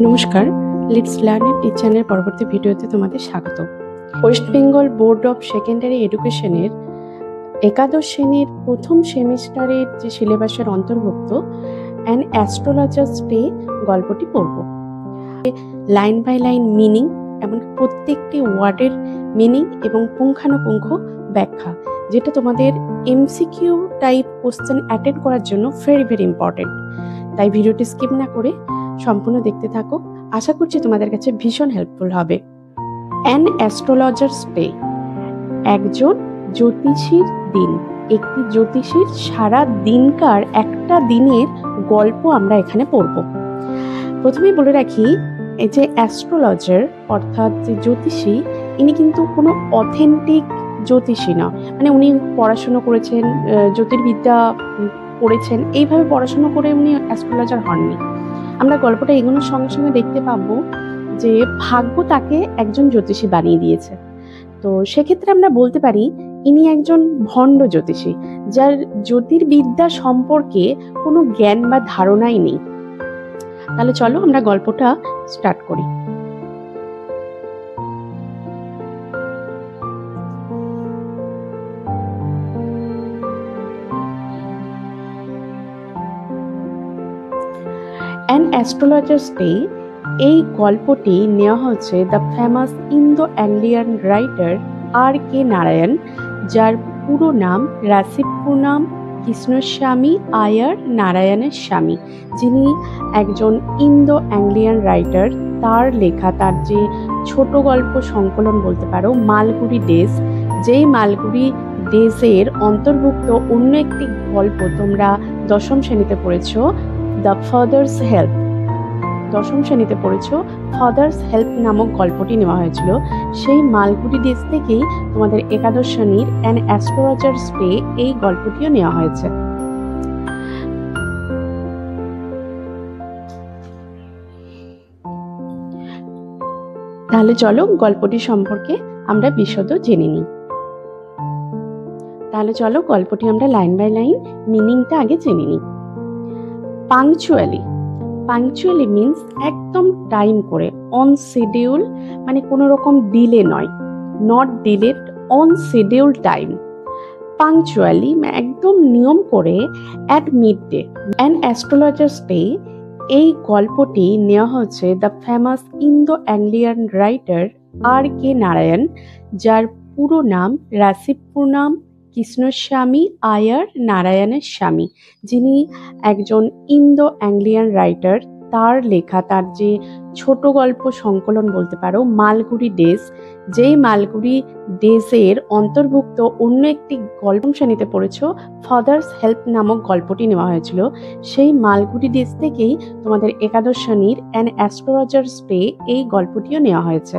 নমস্কার, let's learn এর টিচারের পরবর্তী ভিডিওতে তোমাদের স্বাগত। West Bengal board of secondary এডুকেশনের একাদশ শ্রেণীর প্রথম সেমিস্টারের যে সিলেবাসের অন্তর্ভুক্ত অ্যান অ্যাস্ট্রোলজার্স ডে গল্পটি পড়ব। লাইন বাই লাইন মিনিং, এমনকি প্রত্যেকটি ওয়ার্ডের মিনিং এবং পুঙ্খানুপুঙ্খ ব্যাখ্যা, যেটা তোমাদের এমসিকিউ টাইপ কোশ্চেন অ্যাটেন্ড করার জন্য ভেরি ভেরি ইম্পর্টেন্ট। তাই ভিডিওটি স্কিপ না করে সম্পূর্ণ দেখতে থাকো। আশা করছি তোমাদের কাছে ভীষণ হেল্পফুল হবে। অ্যান অ্যাস্ট্রোলজার্স ডে, একজন জ্যোতিষীর দিন। একটি জ্যোতিষীর সারা দিনকার একটা দিনের গল্প আমরা এখানে পড়ব। প্রথমেই বলে রাখি, এই যে অ্যাস্ট্রোলজার অর্থাৎ যে জ্যোতিষী, ইনি কিন্তু কোনো অথেন্টিক জ্যোতিষী না। মানে উনি পড়াশুনো করেছেন, জ্যোতির্বিদ্যা পড়েছেন, এইভাবে পড়াশুনো করে উনি অ্যাস্ট্রোলজার হননি। আমরা গল্পটা এগোনোর সঙ্গে সঙ্গে দেখতে পাবো যে ভাগ্য তাকে একজন জ্যোতিষী বানিয়ে দিয়েছে। তো সেক্ষেত্রে আমরা বলতে পারি ইনি একজন ভণ্ড জ্যোতিষী, যার জ্যোতির্বিদ্যা সম্পর্কে কোনো জ্ঞান বা ধারণাই নেই। তাহলে চলো আমরা গল্পটা স্টার্ট করি। অ্যান অ্যাস্ট্রোলজার্স ডে, এই গল্পটি নেওয়া হচ্ছে the famous Indo Anglian writer R K. Narayan, যার পুরো নাম রাসিপুরনাম কৃষ্ণস্বামী আয়ার নারায়ণের স্বামী, যিনি একজন ইন্দো অ্যাংলিয়ান রাইটার। তার লেখা, তার যে ছোট গল্প সংকলন বলতে পারো, মালগুড়ি ডেজ, যেই মালগুড়ি ডেজের অন্তর্ভুক্ত অন্য একটি গল্প তোমরা দশম শ্রেণীতে পড়েছো, দ্য ফাদার্স হেল্প। দশম শ্রেণীতে পড়েছো, ফাদার্স হেল্প নামক গল্পটি নেওয়া হয়েছিল। সেই মালগুড়ি ডেজ থেকেই তোমাদের একাদশ শ্রেণীর অ্যান অ্যাস্ট্রোলজার্স ডে এই গল্পটিও নেওয়া হয়েছে। তাহলে চলো গল্পটি সম্পর্কে আমরা বিশদ জেনে নিই। তাহলে চলো গল্পটি আমরা লাইন বাই লাইন মিনিংটা আগে জেনে নিই। পাংচুয়ালি, পাংচুয়ালি মিন্স একদম টাইম করে, অন শিডিউল মানে কোনো রকম ডিলে নয়, not delayed, on schedule time. Punctually একদম নিয়ম করে, at mid day. An astrologer's day, এই গল্পটি নেওয়া হচ্ছে the famous Indo Anglian writer R K. Narayan, যার পুরো নাম রাসিপুরনাম কৃষ্ণস্বামী আয়ার নারায়ণের স্বামী, যিনি একজন ইন্দো অ্যাংলিয়ান রাইটার। তার লেখা, তার যে ছোট গল্প সংকলন বলতে পারো, মালগুড়ি ডেজ, যেই মালগুড়ি ডেজের অন্তর্ভুক্ত অন্য একটি গল্প শ্রেণীতে পড়েছো, ফাদার্স হেল্প নামক গল্পটি নেওয়া হয়েছিল। সেই মালগুড়ি ডেজ থেকেই তোমাদের একাদশ শ্রেণীর অ্যান অ্যাস্ট্রোলজার্স ডে এই গল্পটিও নেওয়া হয়েছে।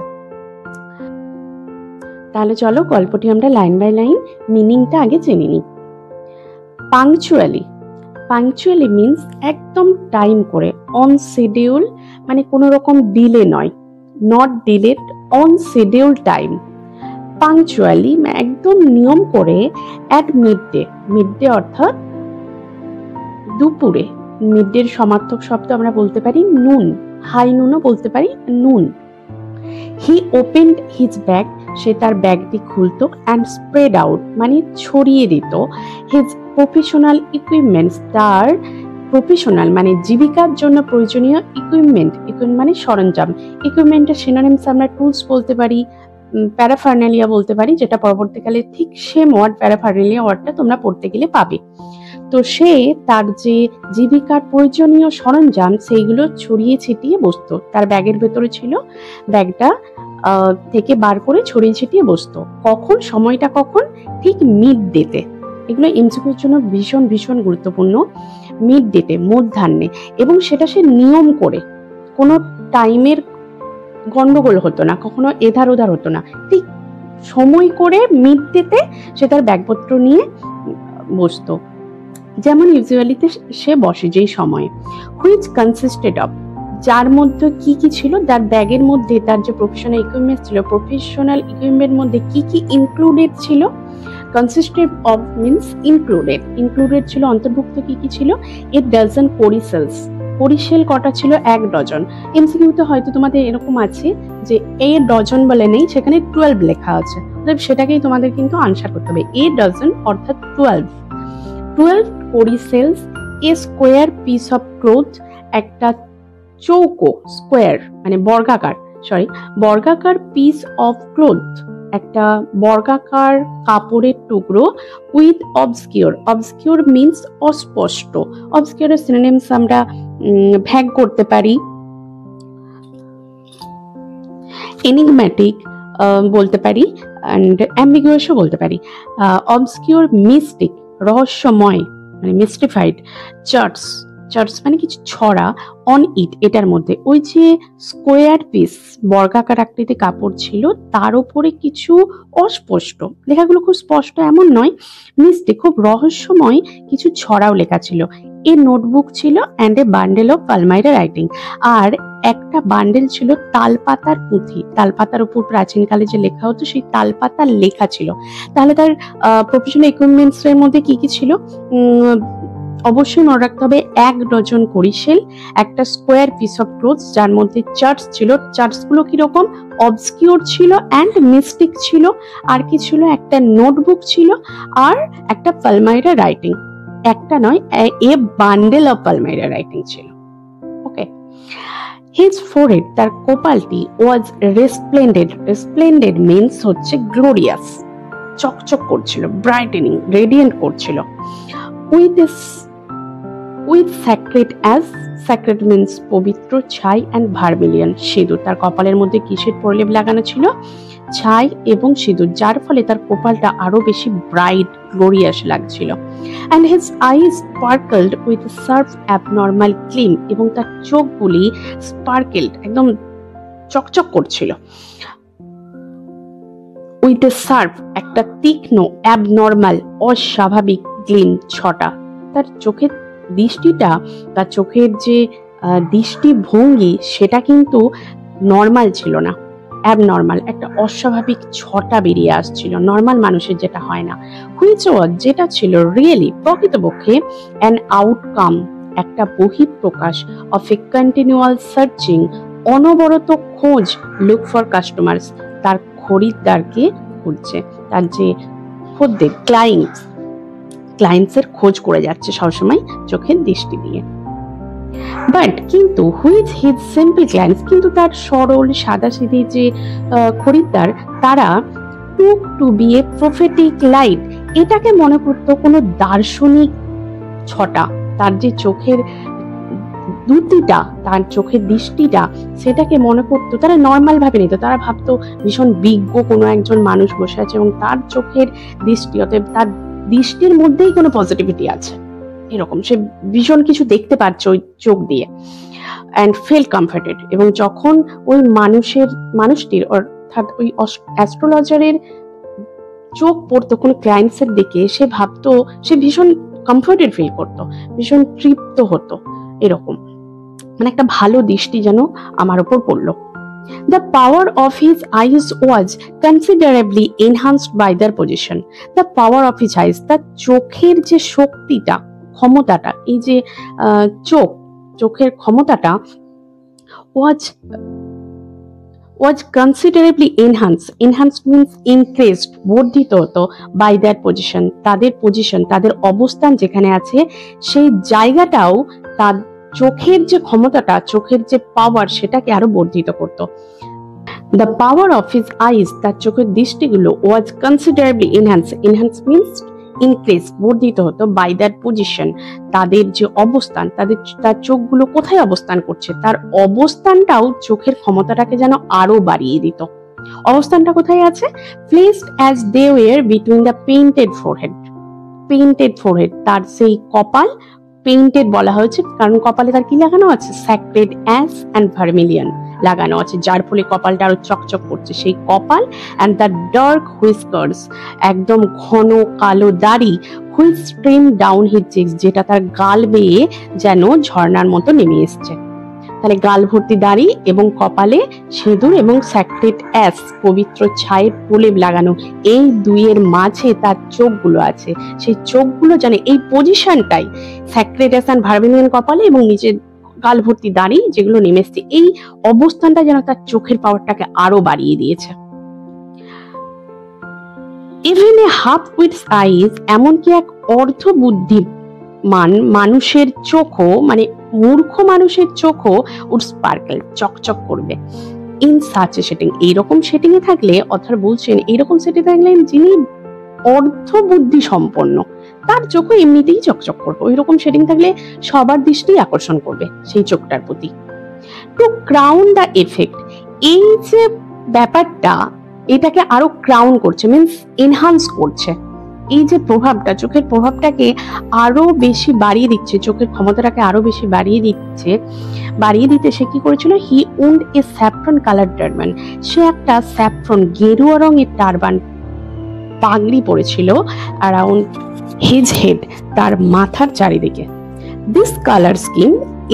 তাহলে চলো গল্পটি আমরা লাইন বাই লাইন মিনিংটা আগে জেনে নিই। পাংচুয়ালি, পাংচুয়ালি মিন্স একদম টাইম করে, অন শিডিউল মানে কোনো রকম ডিলে নয়, not delayed, on schedule time. Punctually একদম নিয়ম করে, at mid day, mid day অর্থাৎ দুপুরে। মিড ডের সমার্থক শব্দ আমরা বলতে পারি নুন, হাই নুনও বলতে পারি, নুন। হি ওপেন্ড হিজ ব্যাগ, সে তার ব্যাগটি খুলতো, অ্যান্ড স্প্রেড আউট মানে ছড়িয়ে দিত, হিজ প্রফেশনাল ইকুইপমেন্টস, তার প্রফেশনাল মানে জীবিকার জন্য প্রয়োজনীয় ইকুইপমেন্ট, ইকুইপমেন্ট মানে সরঞ্জাম। ইকুইপমেন্টের সিনোনিমস আমরা টুলস বলতে পারি, প্যারাফার্নালিয়া বলতে পারি, যেটা পরবর্তীকালে ঠিক সেম ওয়ার্ড প্যারাফার্নালিয়া ওয়ার্ডটা তোমরা পড়তে গেলে পাবে। তো সে তার যে জীবিকার প্রয়োজনীয় সরঞ্জাম সেইগুলো ছড়িয়ে ছিটিয়ে বসতো, তার ব্যাগের ভেতরে ছিল, ব্যাগটা থেকে বার করে ছড়িয়ে ছিটিয়ে বসতো। কখন, সময়টা কখন, ঠিক মিড ডেতে। এগুলো এমসিকিউর জন্য ভীষণ ভীষণ গুরুত্বপূর্ণ। মিড ডেতে, মধ্যাহ্নে, এবং সেটা সে নিয়ম করে, কোনো টাইমের গন্ডগোল হতো না, কখনো এধার ওধার হতো না, ঠিক সময় করে মিড ডেতে সে তার ব্যাগপত্র নিয়ে বসতো, যেমন ইউজুয়ালিতে সে বসে যেই সময়ে। হুইচ কনসিস্টেড অফ, যার মধ্যে কি কি ছিল, তার ব্যাগের মধ্যে তার যে প্রফেশনাল ইকুইপমেন্ট ছিল, প্রফেশনাল ইকুইপমেন্টের মধ্যে কি কি ইনক্লুডেড ছিল। কনসিস্টেড অফ মিন্স ইনক্লুডেড, ইনক্লুডেড ছিল অন্তর্ভুক্ত কি কি ছিল। ইট ডাজন্ট কোরিসেলস, বরিশাল কটা ছিল? 1 ডজন। এমসিকিউতে হয়তো তোমাদের এরকম আছে যে এ ডজন বলে নেই, সেখানে 12 লেখা আছে, সেটাকেই তোমাদের কিন্তু আনসার করতে হবে। এ ডজন অর্থাৎ 12 বরিশালস এ স্কোয়ার পিস অফ ক্লথ, একটা চৌকো, স্কোয়ার মানে বর্গাকার পিস অফ ক্লথ, একটা বর্গাকার কাপড়ের টুকরো, উইথ অবসকিউর মিন্স অস্পষ্ট। অবসকিউরের সিনোনিমস আমরা ভ্যাগ করতে পারি, এনিগম্যাটিক বলতে পারি, অ্যান্ড অ্যাম্বিগুয়াসও বলতে পারি। অবসকিউর, মিস্টিক রহস্যময় মানে মিস্টিফাইড, চার্টস মানে কিছু ছড়া, অন ইট এটার মধ্যে ওই যে স্কোয়ার পিস বর্গাকার আকৃতি কাপড় ছিল, তার উপরে কিছু অস্পষ্ট, লেখাগুলো খুব স্পষ্ট এমন নয়, মিস্টেক খুব রহস্যময় কিছু ছড়াও লেখা ছিল। এ নোটবুক ছিল and a bundle of palmyra writing, আর একটা বান্ডেল ছিল তালপাতার পুঁথি, তালপাতার উপর প্রাচীনকালে যে লেখা হতো সেই তালপাতার লেখা ছিল। তাহলে তার প্রফেশনাল ইকুইপমেন্টস এর মধ্যে কি কি ছিল? অবশ্যই মনে রাখতে হবে 1 ডজন বরিশাল, একটা স্কোয়ার পিস অফ ক্লথ যার মধ্যে চার্টস ছিল, চার্টস গুলো কিরকম? অবসকিউর ছিল অ্যান্ড মিস্টিক ছিল, আর কি ছিল? একটা নোটবুক ছিল, আর একটা পালমাইরা রাইটিং, একটা নয়, এ বান্ডেল অফ পালমাইরা রাইটিং ছিল। ওকে, হিজ ফোরহেড তার কপালটি ওয়াজ রেসপ্লেন্ডেড মিন্স হচ্ছে গ্লোরিয়াস, চকচক করছিল, ব্রাইটেনিং, রেডিয়েন্ট করছিল। উইথ স্যাক্রেড মিন্স পবিত্র, ছাই অ্যান্ড ভার্মিলিয়ন সিঁদুর, তার কপালের মধ্যে কিসের প্রলেপ লাগানো ছিল? ছাই এবং সিঁদুর, যার ফলে তার কপালটা আরো বেশি ব্রাইট গ্লোরিয়াস লাগছিল। And his eyes sparkled with sharp abnormal gleam, এবং তার চোখগুলি স্পার্কেলড একদম চকচক করছিল। উইথ এ শার্প একটা তীক্ষ্ণ, অ্যাবনর্মাল অস্বাভাবিক গ্লিম ছটা, তার চোখের দৃষ্টিটা, তার চোখের যে দৃষ্টিভঙ্গি সেটা কিন্তু নর্মাল ছিল না, অ্যাবনর্মাল, একটা অস্বাভাবিক ছটা বেরিয়ে আসছিল, নর্মাল মানুষের যেটা হয় না। হুইচ ওয়াজ যেটা ছিল, রিয়েলি প্রকৃতপক্ষে, অ্যান আউটকাম একটা বহিঃপ্রকাশ, অফ এ কন্টিনিউয়াল সার্চিং অনবরত খোঁজ, লুক ফর কাস্টমার্স তার খরিদ্দারকে খুঁজছে, তার যে খদ্দের ক্লায়েন্টসের খোঁজ করে যাচ্ছে সবসময় চোখের দৃষ্টি দিয়ে। বাট কিন্তু হুইচ হিজ সিম্পল ক্লায়েন্টস, কিন্তু তার সরল সাদাসিধে যে খরিদ্দার, তারা টুক two B A prophetic light, এটাকে মনে করতো কোনো দার্শনিক ছটা, তার যে চোখের দ্যুতিটা, তার চোখের দৃষ্টিটা, সেটাকে মনে করতো, তারা নর্মাল ভাবে নিত, তারা ভাবতো ভীষণ বিজ্ঞ কোনো একজন মানুষ বসে আছে এবং তার চোখের দৃষ্টি, অতএব তার দৃষ্টির মধ্যেই কোনো পজিটিভিটি আছে, এরকম সে ভীষণ কিছু দেখতে পাচ্ছে ওই চোখ দিয়ে। অ্যান্ড ফিল কমফর্টেড, এবং যখন ওই মানুষটির অর্থাৎ ওই অ্যাস্ট্রোলজারের চোখ পড়তো কোনো ক্লায়েন্টসের দিকে, সে ভাবতো, সে ভীষণ কমফর্টেড ফিল করতো, ভীষণ তৃপ্ত হতো, এরকম মানে একটা ভালো দৃষ্টি যেন আমার উপর পড়লো। The power of his eyes was considerably enhanced by their position. The power of his eyes, তার চোখের যে শক্তিটা, ক্ষমতাটা, এই যে চোখের ক্ষমতাটা was considerably enhanced means increased, বর্ধিত হতো, by their position, তাদের অবস্থান যেখানে আছে সেই জায়গাটাও তার চোখের যে ক্ষমতাটা, চোখের যে পাওয়ার, সেটাকে আরো বর্ধিত করত। The power of his eyes, তার চোখের দৃষ্টিগুলো, was considerably enhanced means increased, বর্ধিত হতো, by that position, তাদের যে অবস্থান, তার চোখগুলো কোথায় অবস্থান করছে, তার অবস্থানটাও চোখের ক্ষমতাটাকে যেন আরো বাড়িয়ে দিত। অবস্থানটা কোথায় আছে? Placed as they were between the painted forehead, তার সেই কপাল পেইন্টেড বলা হয়েছে কারণ কপালে তার কি লাগানো আছে? স্যাক্রেড অ্যাশ অ্যান্ড ভার্মিলিয়ন লাগানো আছে, যার ফলে কপালটা আরো চকচক করছে। সেই কপাল অ্যান্ড দ্য ডার্ক হুইস্কার্স, একদম ঘন কালো দাড়ি, which stream down his Cheeks, যেটা তার গাল বেয়ে যেন ঝর্ণার মতো নেমে এসছে। তাহলে গাল ভর্তি দাড়ি এবং কপালে সিঁদুর এবং স্যাক্রেড অ্যাশ, পবিত্র ছায়ের প্রলেপ লাগানো, এই দুইয়ের মাঝে তার চোখগুলো আছে। সেই চোখগুলো জানে এই পজিশনটাই স্যাক্রেড অ্যাশ অ্যান্ড ভার্মিলিয়ন কপালে এবং নিচে গাল ভর্তি দাড়ি যেগুলো নেমে এসছে, এই অবস্থানটা যেন তার চোখের পাওয়ারটাকে আরো বাড়িয়ে দিয়েছে। ইভেন এ হাফ উইটস আইজ, এমনকি এক অর্ধ বুদ্ধিমান মানুষের চোখও, মানে মূর্খ মানুষের চোখও উড স্পার্কেল, চকচক করবে। ইন সাচ এ সেটিং, এইরকম সেটিং এ থাকলে, অর্থাৎ বলছেন এইরকম সেটিং থাকলেন যিনি অর্ধ বুদ্ধি সম্পন্ন, তার চোখও এমনিতেই চকচক করবে। ওই রকম সেটিং থাকলে সবার দৃষ্টি আকর্ষণ করবে সেই চোখটার প্রতি। টু ক্রাউন দ্য এফেক্ট, এই যে ব্যাপারটা, এটাকে আরো ক্রাউন করছে, মিনস এনহান্স করছে। এই যে প্রভাবটা, চোখের প্রভাবটাকে আরো বেশি বাড়িয়ে দিচ্ছে, চোখের ক্ষমতাটাকে আরো বেশি বাড়িয়ে দিতে সে কি করেছিল? হি ওন্ড এ স্যাফরন কালার টারবান, সে একটা স্যাফরন গেরুয়া রঙের টারবান, পাগড়ি পরেছিল অ্যারাউন্ড হিজ হেড, তার মাথার চারিদিকে। দিস কালার স্কিম,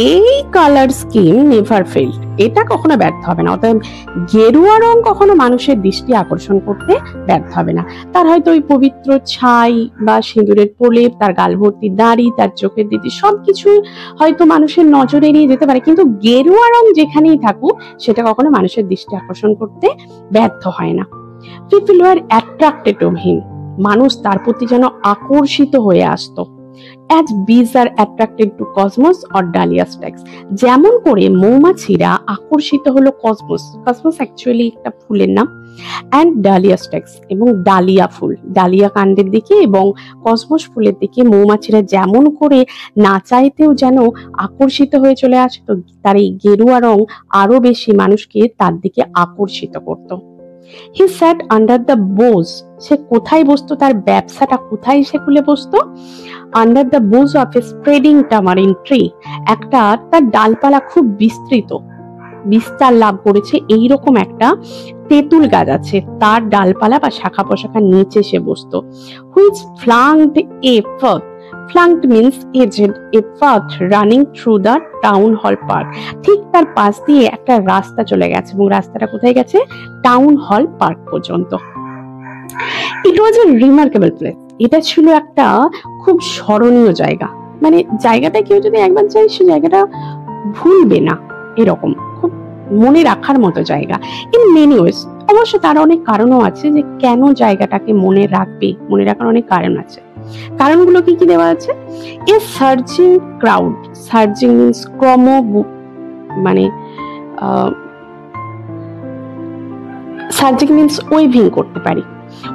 এই কালার স্কিম নেভার ফেইল্ড, এটা কখনো ব্যর্থ হবে না। অতএব গেরুয়া রং কখনো মানুষের দৃষ্টি আকর্ষণ করতে ব্যর্থ হবে না। তার হয়তো ওই পবিত্র ছাই বা সিঁদুরের প্রলেপ, তার গাল ভর্তি দাড়ি, তার চোখের দিদি, সবকিছু হয়তো মানুষের নজর এড়িয়ে যেতে পারে, কিন্তু গেরুয়া রং যেখানেই থাকুক সেটা কখনো মানুষের দৃষ্টি আকর্ষণ করতে ব্যর্থ হয় না। People were attracted to him, মানুষ তার প্রতি যেন আকর্ষিত হয়ে আসতো। As bees are attracted to cosmos or dahlia stacks, যেমন করে মৌমাছিরা আকর্ষিত হলো কসমস, কসমস অ্যাকচুয়ালি একটা ফুলের নাম, অ্যান্ড ডালিয়া স্ট্যাক্স, এবং ডালিয়া ফুল, ডালিয়া কাণ্ডের দিকে এবং কসমস ফুলের দিকে মৌমাছিরা যেমন করে না চাইতেও যেন আকর্ষিত হয়ে চলে আসতো, তার এই গেরুয়া রং আরো বেশি মানুষকে তার দিকে আকর্ষিত করত। He sat under the boughs, সে কোথায় বসতো? তার ব্যবসাটা কোথায় সে খুলে বসতো? Under the boughs of a spreading tamarind tree, একটা তার ডালপালা খুব বিস্তার লাভ করেছে এইরকম একটা তেঁতুল গাছ আছে, তার ডালপালা বা শাখা পোশাখার নিচে সে বসতো। Which flanked a path, flanked means edged, a path running through the town hall park, ঠিক তার পাশ দিয়ে একটা রাস্তা চলে গেছে, এবং রাস্তাটা কোথায় গেছে? টাউন হল পার্ক পর্যন্ত। It was a remarkable place, এটা ছিল একটা খুব স্মরণীয় জায়গা, মানে জায়গাটা কেউ যদি একবার যায় সে জায়গাটা ভুলবে না, এরকম খুব মনে রাখার মতো জায়গা। ইন মেনি ওয়েজ, অবশ্য তার অনেক কারণও আছে যে কেন জায়গাটাকে মনে রাখবে, মনে রাখার অনেক কারণ আছে। কারণগুলো কি কি দেওয়া আছে? এ সার্জিং ক্রাউড, সার্জিং মিন্স মানে সার্জিং মিন্স ওয়েভিং করতে পারি,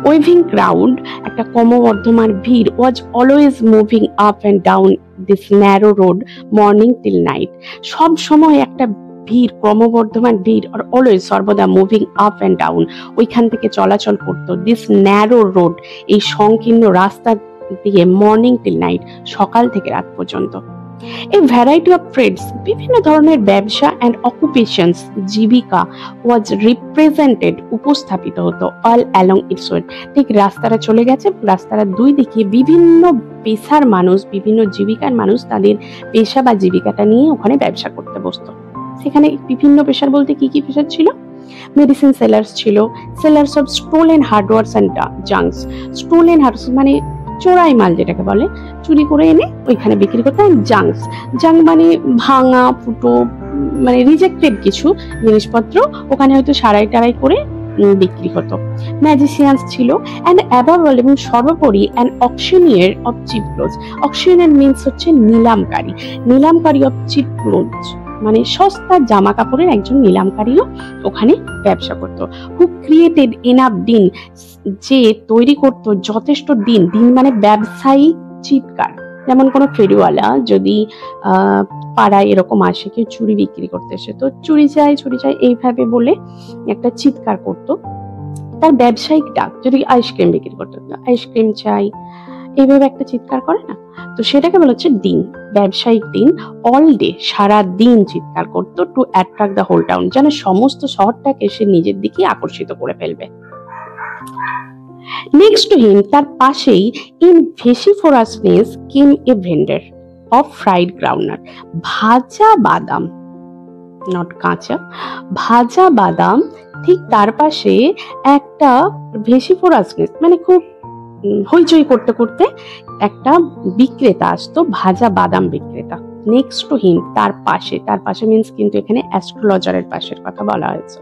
ওয়েভিং ক্রাউড, একটা ক্রমবর্ধমান ভিড়, was always moving up and down this narrow road morning till night, সব সময় একটা ভিড়, ক্রমবর্ধমান ভিড়, আর অলওয়েজ, সর্বদা, মুভিং আপ অ্যান্ড ডাউন, ওইখান থেকে চলাচল করতো, দিস ন্যারো রোড, এই সংকীর্ণ রাস্তা দিয়ে, মর্নিং টিল নাইট, সকাল থেকে রাত পর্যন্ত। এ ভ্যারাইটি অফ ট্রেডস, বিভিন্ন ধরনের ব্যবসা অ্যান্ড অকুপেশনস, জীবিকা, ওয়াজ রিপ্রেজেন্টেড, উপস্থাপিত হতো, অল অ্যালং ইটস ওয়ে, ঠিক রাস্তাটা চলে গেছে, রাস্তার দুই দিকে বিভিন্ন পেশার মানুষ, বিভিন্ন জীবিকার মানুষ তাদের পেশা বা জীবিকাটা নিয়ে ওখানে ব্যবসা করতে বসতো। সেখানে বিভিন্ন পেশার বলতে কি কি পেশা ছিল? মেডিসিন সেলার্স ছিল, sellers of stolen hardwares and junks, stolen hardwares মানে চোরাই মাল যেটাকে বলে, চুরি করে এনে ওইখানে বিক্রি করতে। জাঙ্কস, জাঙ্ক মানে ভাঙা ফুটো, মানে রিজেক্টেড কিছু জিনিসপত্র ওখানে হয়তো সারাই টারাই করে বিক্রি হতো। ম্যাজিশিয়ানস ছিল, অ্যান্ড অ্যাবাভ অল, এবং সর্বোপরি an auctioneer of cheap clothes, auctioneer means হচ্ছে নিলামকারী অফ চিপ ক্লোথস, মানে সস্তা জামা কাপড়ের একজন নিলামকারীও ওখানে ব্যবসা করত। হু ক্রিয়েটেড এনাফ দিন, যে তৈরি করত যথেষ্ট দিন মানে ব্যবসায়িক চিৎকার, যেমন কোনো ফেরিওয়ালা যদি পাড়ায় এরকম আসে, কেউ চুরি বিক্রি করতে এসে, তো চুরি চাই এইভাবে বলে একটা চিৎকার করত, তার ব্যবসায়িক ডাক। যদি আইসক্রিম বিক্রি করতে, আইসক্রিম চাই, এইভাবে একটা চিৎকার করে না, তো সেটাকে বলা হচ্ছে দিন, ব্যবসায়িক দিন। অল ডে, সারা দিন চিৎকার করতো, to attract the whole town, যেন সমস্ত শহরটাকে সে নিজের দিকে আকর্ষিত করে ফেলবে। নেক্সট টু হিম, তার পাশেই, in vociferousness came a vendor of fried groundnut, ভাজা বাদাম, নট কাঁচা, ভাজা বাদাম, ঠিক তার পাশে একটা ভেসিফোরাসনেস মানে খুব হইচই করতে করতে একটা বিক্রেতা আসতো, ভাজা বাদাম বিক্রেতা। নেক্সট টু হিম, তার পাশে মিন্স কিন্তু এখানে অ্যাস্ট্রোলজারের পাশের কথা বলা হয়েছে।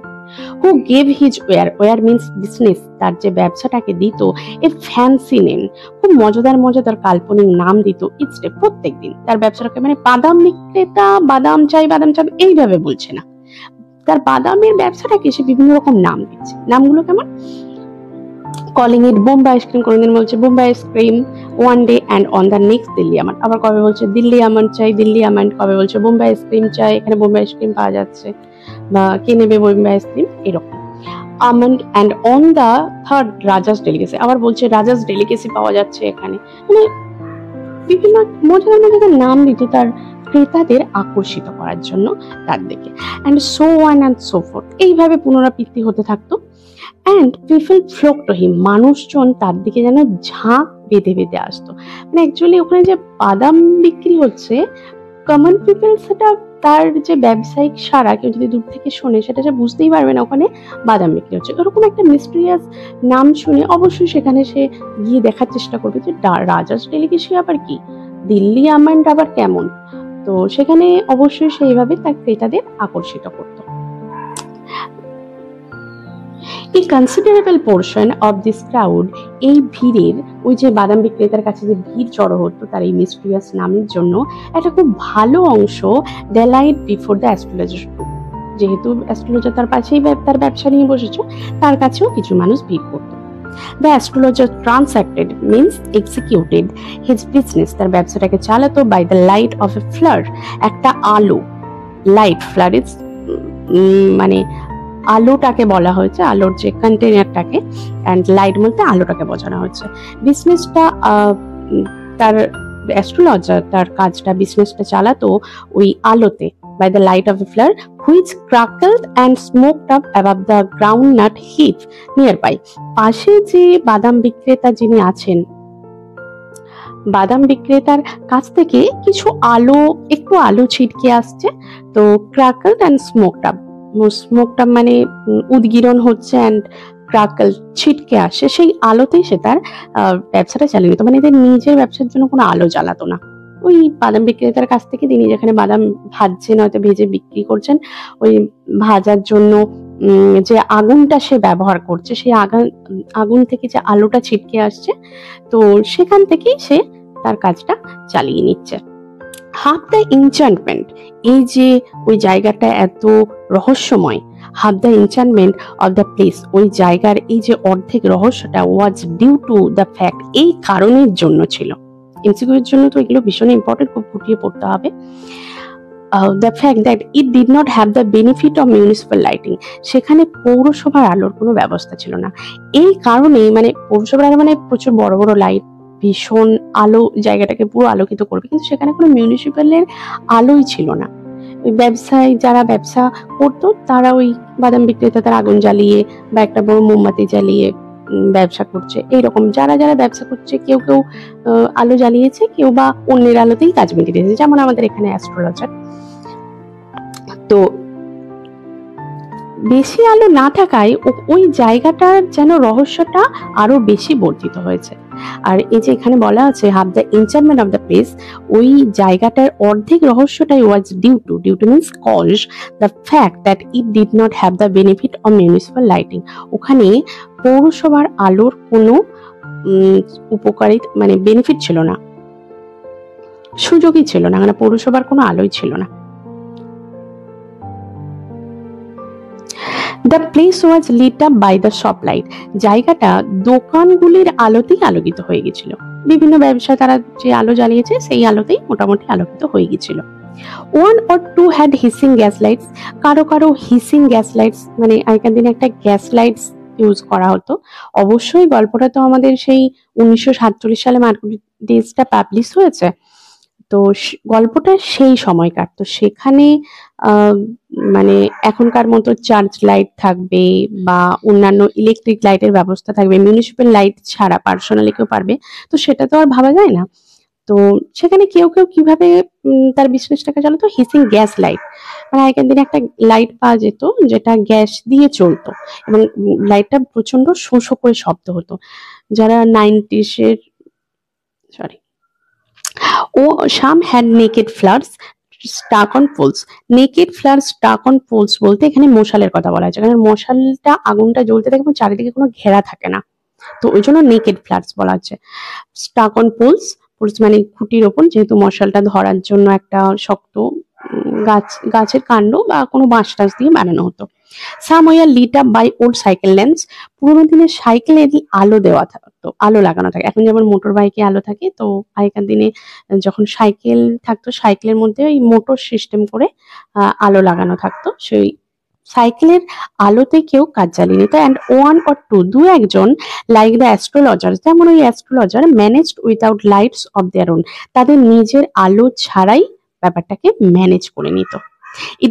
Who gave his war means business, তার যে ব্যবসাটাকে দিত, এ ফ্যান্সি নেম, খুব মজাদার কাল্পনিক নাম দিত ইচ ডে, প্রত্যেক দিন। তার ব্যবসাটাকে মানে বাদাম বিক্রেতা, বাদাম চাই এইভাবে বলছে না, তার বাদামের ব্যবসাটাকে সে বিভিন্ন রকম নাম দিচ্ছে। নামগুলো কেমন? কলিং ইট বোম্বাই আইসক্রিম, কোনদিন বলছে Bombay ice cream, one day and on the next Delhi almond, আবার কবে বলছে দিল্লি আমন্ড চাই, দিল্লি আমন্ড, কবে বলছে বোম্বাই আইসক্রিম চাই, এখানে বোম্বাই আইসক্রিম পাওয়া যাচ্ছে বা কে নেবে বোম্বাই আইসক্রিম, এরকম। Almond and on the third Raja's delicacy, আবার বলছে রাজাস ডেলিকেসি পাওয়া যাচ্ছে এখানে, মানে বিভিন্ন মজাদার নাম দিত তার ক্রেতাদের আকর্ষিত করার জন্য তার দিকে। And so one and so fourth, এইভাবে পুনরাবৃত্তি হতে থাকতো। And people flock to him, মানুষজন তার দিকে যেন ঝাঁক বেঁধে আসতো। মানে অ্যাকচুয়ালি ওখানে যে বাদাম বিক্রি হচ্ছে, কমন পিপল সেটা তার যে ব্যবসায়িক সারা কেউ যদি দূর থেকে শোনে সেটা সে বুঝতেই পারবে না ওখানে বাদাম বিক্রি হচ্ছে। এরকম একটা মিস্টেরিয়াস নাম শুনে অবশ্যই সেখানে সে গিয়ে দেখার চেষ্টা করবে যে রাজাস ডেলিকেসি আবার কি, দিল্লি আমন্ড আবার কেমন। তো সেখানে অবশ্যই সেইভাবে তার ক্রেতাদের আকর্ষিত করতো। A considerable portion of this crowd, এই ভিড়ের, ওই যে বাদাম বিক্রেতার কাছে যে ভিড় জড়ো হতো তার এই মিস্ট্রিয়াস নামের জন্য, একটা খুব ভালো অংশ ডেলাইট বিফোর দ্য অ্যাস্ট্রোলজার, যেহেতু অ্যাস্ট্রোলজার তার পাশেই তার ব্যবসা নিয়ে বসেছে, তার কাছেও কিছু মানুষ ভিড় করতো। The astrologer transacted means executed his business, তার ব্যবসাটাকে চালাতো by the light of a flare, একটা আলো, লাইট, ফ্লার ইজ মানে আলোটাকে বলা হয়েছে, আলোর যে কন্টেনারটাকে, অ্যান্ড লাইট বলতে আলোটাকে বোঝানো হচ্ছে। বিজনেসটা তার অ্যাস্ট্রোলজার তার কাজটা, বিজনেসটা চালাতো ওই আলোতে, by the light of a flare which crackled and smoked up above the groundnut heap near by. পাশে যে বাদাম বিক্রেতা যিনি আছেন, বাদাম বিক্রেতার কাছ থেকে কিছু একটু আলো ছিটকে আসছে। তো ক্রাকলড অ্যান্ড স্মোকড আপ, স্মোকটা মানে উদগীরণ হচ্ছে, অ্যান্ড ক্রাকল ছিটকে আসে, সেই আলোতেই সে তার ব্যবসাটা চালিয়ে নিত। মানে এদের নিজের ব্যবসার জন্য কোনো আলো জ্বালাতো না, ওই বাদাম বিক্রেতার কাছ থেকে তিনি যেখানে বাদাম ভাজছেন, হয়তো ভেজে বিক্রি করছেন, ওই ভাজার জন্য যে আগুনটা সে ব্যবহার করছে, সেই আগুন থেকে যে আলোটা ছিটকে আসছে, তো সেখান থেকেই সে তার কাজটা চালিয়ে নিচ্ছে। হাফ দ্য এনচ্যান্টমেন্ট, এই যে ওই জায়গাটা এত রহস্যময়, half the enchantment of the place, ওই জায়গার এই যে অর্ধেক রহস্যটা, was due to the fact, এই কারণের জন্য ছিল। এমসিকিউ এর জন্য তো এগুলো ভীষণ ইম্পর্টেন্ট, খুব ফুটিয়ে পড়তে হবে। The fact that it did not have the benefit of municipal lighting, সেখানে পৌরসভার আলোর কোনো ব্যবস্থা ছিল না। এই কারণে মানে পৌরসভার আলো মানে প্রচুর বড় বড় লাইট, ভীষণ আলো জায়গাটাকে পুরো আলোকিত করবে, কিন্তু সেখানে কোনো মিউনিসিপ্যালের আলোই ছিল না। ওই ব্যবসায় যারা ব্যবসা করতো তারা ওই বাদাম বিক্রেতা তার আগুন জ্বালিয়ে বা একটা বড় মোমবাতি জ্বালিয়ে ব্যবসা করছে। এইরকম যারা ব্যবসা করছে, কেউ আলো জ্বালিয়েছে, কেউ বা অন্যের আলোতেই কাজ মিটিয়ে দিয়েছে, যেমন আমাদের এখানে অ্যাস্ট্রোলজার। তো বেশি আলো না থাকায় ওই জায়গাটার যেন রহস্যটা আরো বেশি বর্ধিত হয়েছে। আর এই যে এখানে বলা আছে half the enchantment of the place, ওই জায়গাটার অর্ধেক রহস্যটাই was due to means cause the fact that it did not have the benefit of municipal lighting, ওখানে পৌরসভার আলোর কোনো উপকারিতা মানে বেনিফিট ছিল না, সুযোগই ছিল না, মানে পৌরসভার কোনো আলোই ছিল না। The place was lit up by the shop light, জায়গাটা দোকানগুলির আলোতেই আলোকিত হয়ে গেছিল, বিভিন্ন ব্যবসা তারা যে আলো জ্বালিয়েছে সেই আলোতেই মোটামুটি আলোকিত হয়ে গেছিল। One or two had hissing gas lights, কারো হিসিং গ্যাস লাইটস, মানে আগেকার দিনে একটা গ্যাস লাইটস ইউজ করা হতো। অবশ্যই গল্পটা তো আমাদের সেই 1947 সালে মার্কুরিসটা পাবলিশ হয়েছে, তো গল্পটা সেই সময়কার। তো সেখানে মানে এখনকার মতো চার্জ লাইট থাকবে বা অন্যান্য ইলেকট্রিক লাইটের ব্যবস্থা থাকবে, মিউনিসিপ্যাল লাইট ছাড়া পার্সোনালি কেউ পারবে, তো সেটা তো আর ভাবা যায় না। তো সেখানে কেউ কিভাবে তার বিজনেসটাকে চালাতো, হিসিং গ্যাস লাইট, মানে আগের দিনে একটা লাইট পাওয়া যেত যেটা গ্যাস দিয়ে চলতো, এবং লাইটটা প্রচন্ড শো করে শব্দ হতো। যারা 90s Some had naked flares stuck on poles. Naked flares stuck on poles বলতে এখানে মশালের কথা বলা হয়েছে, কারণ মশালটা আগুনটা জ্বলতে থাকে এবং চারিদিকে কোনো ঘেরা থাকে না, তো ওই জন্য নেকেড ফ্লার্স বলা হচ্ছে। স্টাক অন পোলস, পোলস মানে খুঁটির ওপর, যেহেতু মশালটা ধরার জন্য একটা শক্ত গাছের কাণ্ড বা কোনো বাঁশ টাশ দিয়ে বানানো হতো। Some were lit up by old cycle lamps, পুরোনো দিনের সাইকেলে আলো দেওয়া থাকতো, আলো লাগানো থাকে। এখন যেমন মোটর বাইকে আলো থাকে, তো আগেকার দিনে যখন সাইকেল থাকতো সাইকেলের মধ্যে ওই মোটর সিস্টেম করে আলো লাগানো থাকতো, সেই সাইকেলের আলোতে কেউ কাজ জ্বালিয়ে নিত। অ্যান্ড ওয়ান অর টু, দু একজন, লাইক দ্য অ্যাস্ট্রোলজার, যেমন ওই astrologer, managed without lights of their own, তাদের নিজের আলো ছাড়াই ব্যাপারটাকে ম্যানেজ করে নিত। ইট